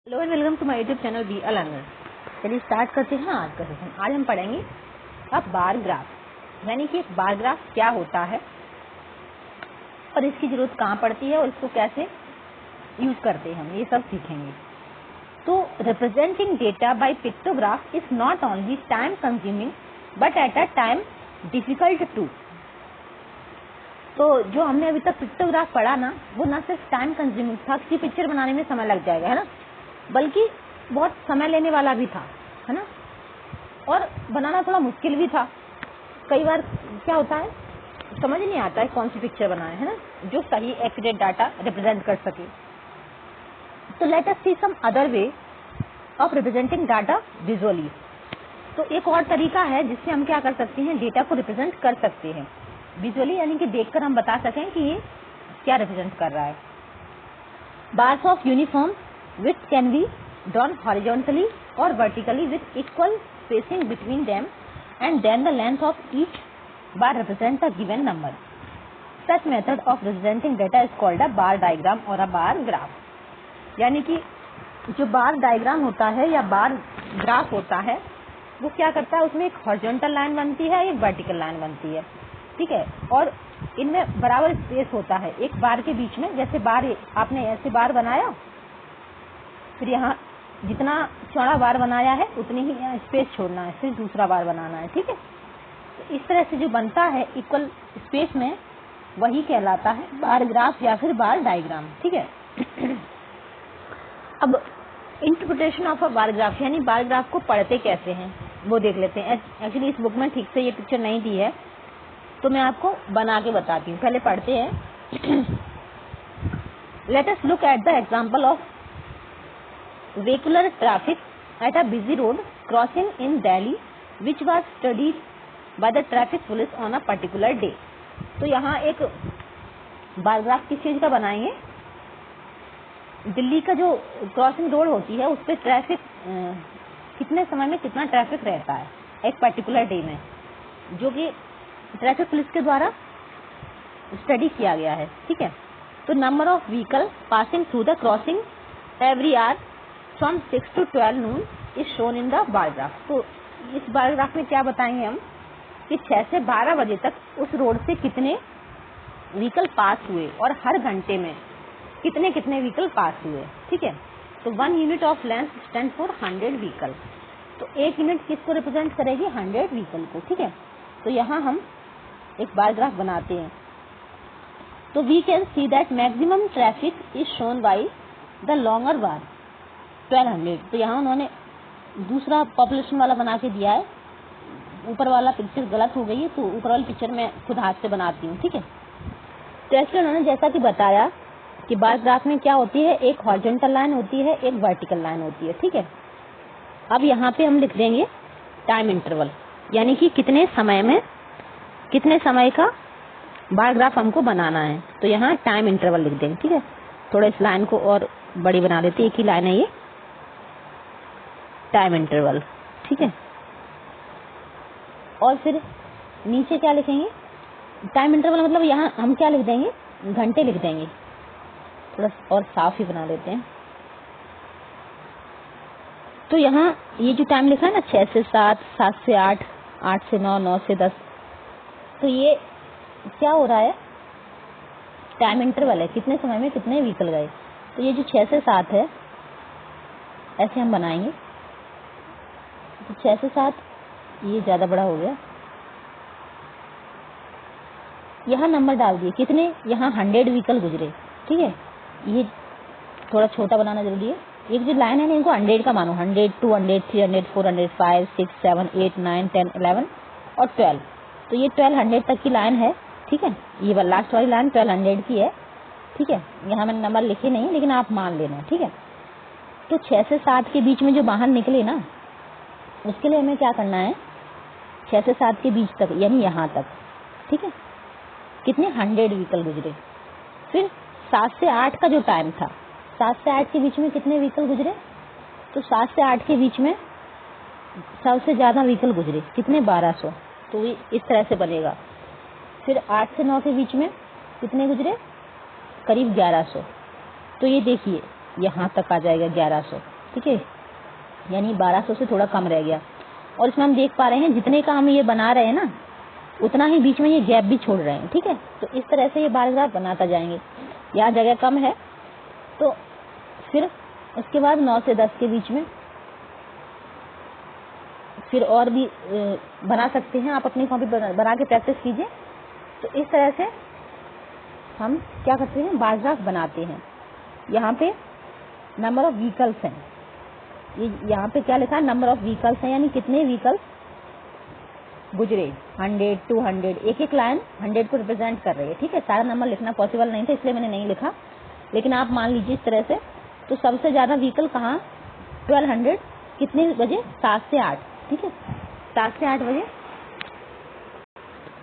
Hello and welcome to my YouTube channel Be a Learner. चलिए start करते हैं आज का सेशन। आज हम पढ़ेंगे अब बार ग्राफ, यानी कि बार ग्राफ क्या होता है और इसकी जरूरत कहाँ पड़ती है और इसको कैसे यूज करते हैं, हम ये सब सीखेंगे। तो representing data by pictograph is not only time consuming but at a time difficult too. तो जो हमने अभी तक पिक्टोग्राफ पढ़ा ना, वो ना सिर्फ टाइम कंज्यूमिंग था, किसी पिक्चर बनाने में समय लग जाएगा, है ना, बल्कि बहुत समय लेने वाला भी था, है ना, और बनाना थोड़ा मुश्किल भी था। कई बार क्या होता है, समझ नहीं आता है कौन सी पिक्चर बनाए, है ना, जो सही एक्यूरेट डाटा रिप्रेजेंट कर सके। तो let us see some other way of representing data visually. तो एक और तरीका है जिससे हम क्या कर सकते हैं, डेटा को रिप्रेजेंट कर सकते हैं विजुअली, यानी कि देखकर हम बता सकें कि ये क्या रिप्रेजेंट कर रहा है। Bars of uniform width can be drawn horizontally or vertically with equal spacing between them, and then the length of each bar represents a given number. Such method of representing data is called a bar diagram or a bar graph. यानी कि जो बार diagram होता है या bar graph होता है, वो क्या करता है, उसमें एक हॉरिजॉन्टल लाइन बनती है, एक वर्टिकल लाइन बनती है, ठीक है, और इनमें बराबर स्पेस होता है एक बार के बीच में। जैसे बार आपने ऐसे बार बनाया, फिर यहाँ जितना चौड़ा बार बनाया है उतनी ही यहाँ स्पेस छोड़ना है, फिर दूसरा बार बनाना है, ठीक है। तो इस तरह से जो बनता है इक्वल स्पेस में, वही कहलाता है बार ग्राफ या फिर बार डायग्राम, ठीक है। अब interpretation of a bar graph, यानी बार ग्राफ को पढ़ते कैसे हैं वो देख लेते हैं। एक्चुअली इस बुक में ठीक से ये पिक्चर नहीं दी है, तो मैं आपको बना के बताती हूँ। पहले पढ़ते हैं। Let us look at the example of vehicular traffic at a busy road crossing in Delhi, which was studied by the traffic police on a particular day. तो यहाँ एक बार ग्राफ किस चीज का बनाएंगे, दिल्ली का जो क्रॉसिंग रोड होती है उस पर ट्रैफिक कितने समय में कितना ट्रैफिक रहता है एक पर्टिकुलर डे में, जो कि ट्रैफिक पुलिस के द्वारा स्टडी किया गया है, ठीक है। तो number of vehicle passing through the crossing every hour from 6 to 12 noon is shown in the bar graph. तो इस बार ग्राफ में क्या बताएंगे हम कि 6 से 12 बजे तक उस रोड से कितने व्हीकल पास हुए और हर घंटे में कितने कितने व्हीकल पास हुए, ठीक है। तो 1 unit of length stand for 100 vehicle. तो 1 यूनिट किसको रिप्रेजेंट करेगी, 100 व्हीकल को, ठीक है। तो यहाँ हम एक बार ग्राफ बनाते हैं। तो we can see that maximum traffic is shown by the longer bar 1200। तो यहाँ उन्होंने दूसरा पॉपुलेशन वाला बना के दिया है, ऊपर वाला पिक्चर गलत हो गई है, तो ऊपर वाली पिक्चर मैं खुद हाथ से बनाती हूँ, ठीक है। तो ऐसे उन्होंने जैसा कि बताया कि बार ग्राफ में क्या होती है, एक हॉरिजॉन्टल लाइन होती है, एक वर्टिकल लाइन होती है, ठीक है। अब यहाँ पे हम लिख देंगे टाइम इंटरवल, यानी कि कितने समय का बार ग्राफ हमको बनाना है। तो यहाँ टाइम इंटरवल लिख देंगे, ठीक है। थोड़ा इस लाइन को और बड़ी बना देते, एक ही लाइन है ये, टाइम इंटरवल, ठीक है। और फिर नीचे क्या लिखेंगे, टाइम इंटरवल मतलब यहाँ हम क्या लिख देंगे, घंटे लिख देंगे। थोड़ा और साफ ही बना देते हैं। तो यहाँ ये जो टाइम लिखा है ना, 6 से 7, 7 से 8, 8 से 9, 9 से 10, तो ये क्या हो रहा है, टाइम इंटरवल है, कितने समय में कितने व्हीकल गए। तो ये जो 6 से 7 है, ऐसे हम बनाएंगे। तो 6 से 7 ये ज्यादा बड़ा हो गया, यहाँ नंबर डाल दिए कितने, यहाँ 100 व्हीकल गुजरे, ठीक है। ये थोड़ा छोटा बनाना जरूरी है। एक जो लाइन है ना, इनको 100 का मानो, 100, 200, 300, 400, 5, 6, 7, 8, 9, 10, 11 और 12। तो ये 1200 तक की लाइन है, ठीक है। ये लास्ट वाली लाइन 1200 की है, ठीक है। यहाँ मैंने नंबर लिखे नहीं, लेकिन आप मान लेना, ठीक है। तो 6 से 7 के बीच में जो बाहर निकले ना, उसके लिए हमें क्या करना है, 6 से 7 के बीच तक, यानी यहाँ तक, ठीक है, कितने 100 व्हीकल गुजरे। फिर 7 से 8 का जो टाइम था, 7 से 8 के बीच में कितने व्हीकल गुजरे, तो 7 से 8 के बीच में सबसे ज्यादा व्हीकल गुजरे, कितने, 1200। तो इस तरह से बनेगा। फिर 8 से 9 के बीच में कितने गुजरे, करीब 1100। तो ये देखिए यहाँ तक आ जाएगा 1100, ठीक है, यानी 1200 से थोड़ा कम रह गया। और इसमें हम देख पा रहे हैं जितने का हम ये बना रहे हैं ना, उतना ही बीच में ये गैप भी छोड़ रहे हैं, ठीक है। तो इस तरह से ये बार ग्राफ बनाता जाएंगे। यहाँ जगह कम है तो फिर उसके बाद 9 से 10 के बीच में फिर और भी बना सकते हैं। आप अपनी कॉपी बना के प्रैक्टिस कीजिए। तो इस तरह से हम क्या करते हैं, बार ग्राफ बनाते हैं। यहाँ पे नंबर ऑफ व्हीकल्स हैं, ये यहाँ पे क्या लिखा है, नंबर ऑफ व्हीकल्स हैं, यानी कितने व्हीकल्स गुजरे, 100, 200, एक एक लाइन 100 को रिप्रेजेंट कर रही है, ठीक है। सारा नंबर लिखना पॉसिबल नहीं था इसलिए मैंने नहीं लिखा, लेकिन आप मान लीजिए इस तरह से। तो सबसे ज्यादा व्हीकल कहाँ, 1200, कितने बजे, 7 से 8, ठीक है, 7 से 8 बजे।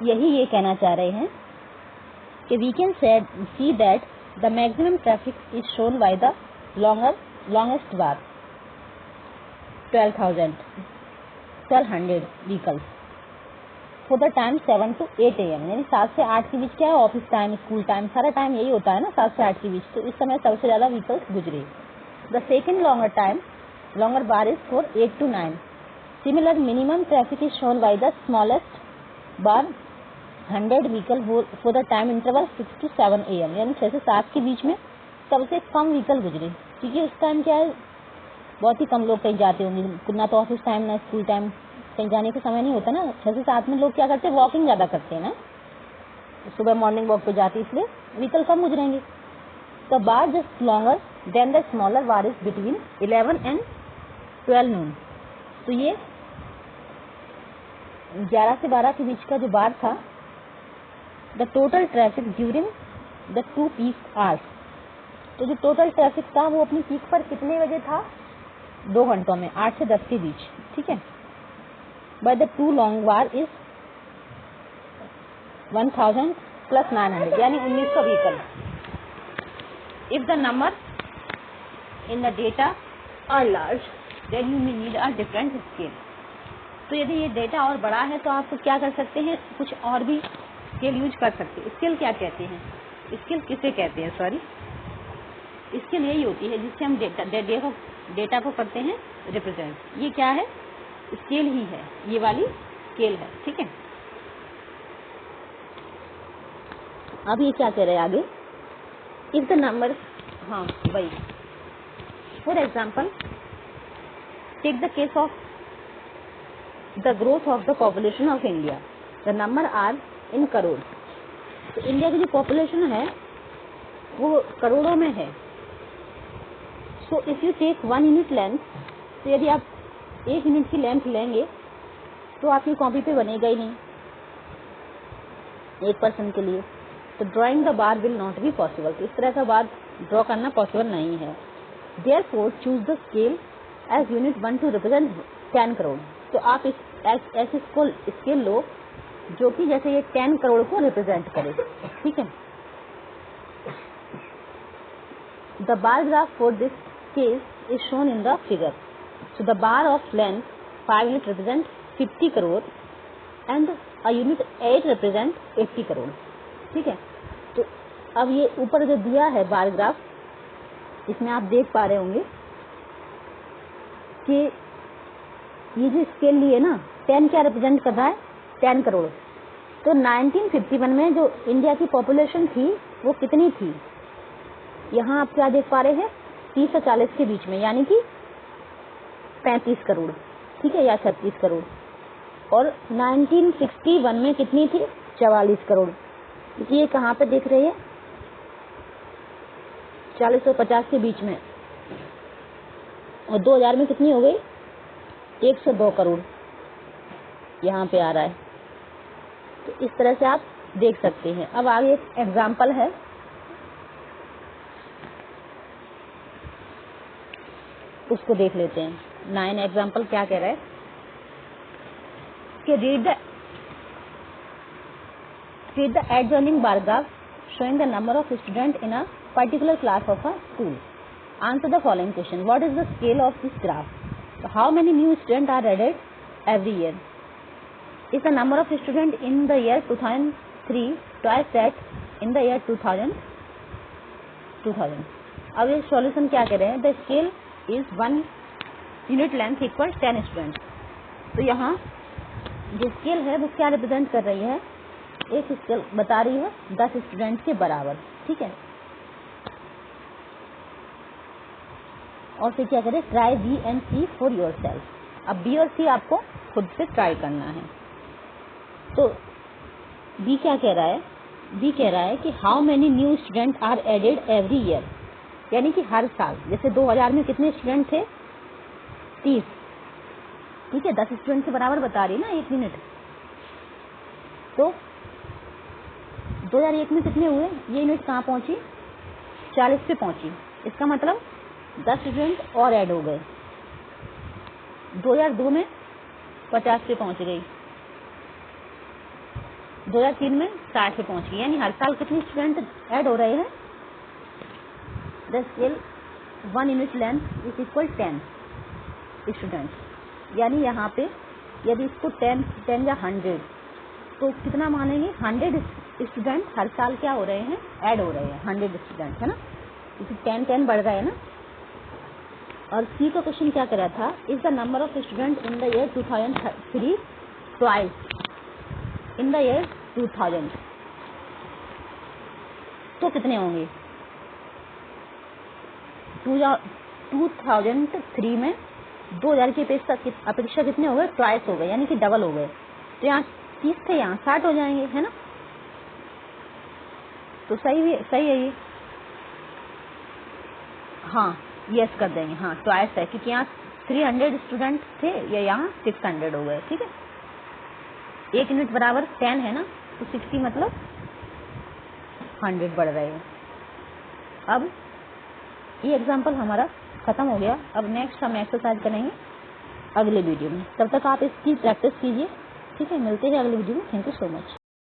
यही ये कहना चाह रहे हैं कि we can see that the maximum traffic is shown by the longest bar 1200 vehicles for the time 7 to 8 AM, यानी 7 से 8 के बीच क्या है, ऑफिस टाइम, स्कूल टाइम, सारा टाइम यही होता है ना 7 से 8 के बीच। तो इस समय सबसे ज्यादा व्हीकल्स गुजरे। The second longer bar is for 8 to 9। Similar minimum traffic is shown by the smallest bar 100 vehicle for the time interval 6 to 7 AM, यानी 6 से 7 के बीच में सबसे कम व्हीकल गुजरे, क्योंकि उस टाइम क्या है, बहुत ही कम लोग कहीं जाते होंगे, ना तो ऑफिस टाइम ना स्कूल टाइम, कहीं जाने का समय नहीं होता ना। 6 से 7 में लोग क्या करते हैं, वॉकिंग ज्यादा करते हैं ना, सुबह मॉर्निंग वॉक पे जाते, इसलिए व्हीकल कम गुजरेंगे। The bar just longer than the smaller bar is between 11 and 12 noon। तो ये 11 से 12 के बीच का जो बार था, the total traffic during the 2 peak hours. तो जो टोटल ट्रैफिक था वो अपनी पीक पर कितने बजे था, 2 घंटों में, 8 से 10 के बीच, ठीक है। By the 2 long bar is 1000 + 900, यानी 1900 vehicle. If the number in the data are large then you may need a different scale. तो यदि ये डेटा और बड़ा है तो आप क्या कर सकते हैं, कुछ और भी स्केल यूज कर सकते हैं। स्केल क्या कहते हैं, स्केल किसे कहते हैं, सॉरी, स्केल यही होती है जिससे हम डेटा को करते हैं रिप्रेजेंट। ये क्या है, स्केल ही है, ये वाली स्केल है, ठीक है। अब ये क्या कह रहे हैं आगे, इफ द नंबर, हाँ वही, for example take the case of the growth of the population of India, the number are in crore. तो इंडिया की जो पॉपुलेशन है वो करोड़ों में है। So if you take 1 unit length, तो यदि आप 1 यूनिट की लेंथ लेंगे तो आपकी कॉपी पे बनेगा ही नहीं 1 पर्सन के लिए। तो drawing the bar will not be possible. तो इस तरह का बार ड्रॉ करना पॉसिबल नहीं है। Therefore choose the scale as unit 1 to represent 10 crore. तो आप इस ऐसे स्केल लो जो कि जैसे ये 10 करोड़ को रिप्रेजेंट करे, ठीक है। The bar graph for this case is shown in the figure. So the bar of length 5 unit represent 50 crore and a unit 8 represent 80 crore, ठीक है। तो अब ये ऊपर जो दिया है बार ग्राफ, इसमें आप देख पा रहे होंगे कि ये जो स्केल लिए ना, 10 क्या रिप्रेजेंट कर रहा है, 10 करोड़। तो 1951 में जो इंडिया की पॉपुलेशन थी वो कितनी थी, यहाँ आप क्या देख पा रहे हैं, 30 से 40 के बीच में, यानी कि 35 करोड़, ठीक है, या 36 करोड़। और 1961 में कितनी थी, 44 करोड़। ये कहाँ पे देख रहे हैं, 40 और 50 के बीच में। और 2000 में कितनी हो गई, 102 करोड़ यहाँ पे आ रहा है। तो इस तरह से आप देख सकते हैं। अब आगे एक एग्जाम्पल है, उसको देख लेते हैं। 9 एग्जाम्पल क्या कह रहा है कि read the adjoining bar graph showing the number of students in a particular class of a school. Answer the following question. What is the scale of this graph? So how many new students are added every year? Is the number of students in the year 2003 twice that in the year 2000? अब ये solution क्या कह रहे हैं, the scale is 1 unit length equal 10 student. तो यहाँ जो scale है वो क्या रिप्रेजेंट कर रही है, एक स्केल बता रही है 10 स्टूडेंट के बराबर, ठीक है। और फिर क्या करें, try B and C for yourself. अब बी और सी आपको खुद से ट्राई करना है। तो बी क्या कह रहा है, बी कह रहा है कि how many new student are added every year, यानी कि हर साल, जैसे 2000 में कितने स्टूडेंट थे, 30, ठीक है, 10 स्टूडेंट के बराबर बता रही है ना 1 यूनिट। तो 2001 में कितने हुए, ये यूनिट कहाँ पहुंची, 40 पे पहुंची। इसका मतलब 10 स्टूडेंट और ऐड हो गए। 2002 में 50 पे पहुंच गई, 2003 में 60 पे पहुंच गई, यानी हर साल कितने स्टूडेंट ऐड हो रहे हैं, the scale 1 unit length is equal 10 students. यानी यहाँ पे यदि इसको 10 या 100 तो कितना मानेंगे, 100 स्टूडेंट हर साल क्या हो रहे हैं, ऐड हो रहे हैं, 100 स्टूडेंट, है ना, इसी 10 बढ़ रहे हैं ना। और सी का क्वेश्चन क्या करा था, is the number of student in the year 2003 twice in the year 2000। तो कितने होंगे, 2003 में 2000 की अपेक्षा कितने हो गए, ट्वाइस हो गए, यानी कि डबल हो गए। तो यहाँ 30 थे, यहाँ 60 हो जाएंगे, है ना। तो सही है ये, हाँ यस कर देंगे, हाँ ट्वाइस है, क्योंकि यहाँ 300 स्टूडेंट थे, या यहाँ 600 हो गए, ठीक है। 1 यूनिट बराबर 10 है ना, तो 60 मतलब 100 बढ़ रहे हैं। अब ये एग्जाम्पल हमारा खत्म हो गया। अब नेक्स्ट हम एक्सरसाइज करेंगे अगले वीडियो में, तब तक आप इसकी प्रैक्टिस कीजिए, ठीक है। मिलते हैं अगले वीडियो में। Thank you so much.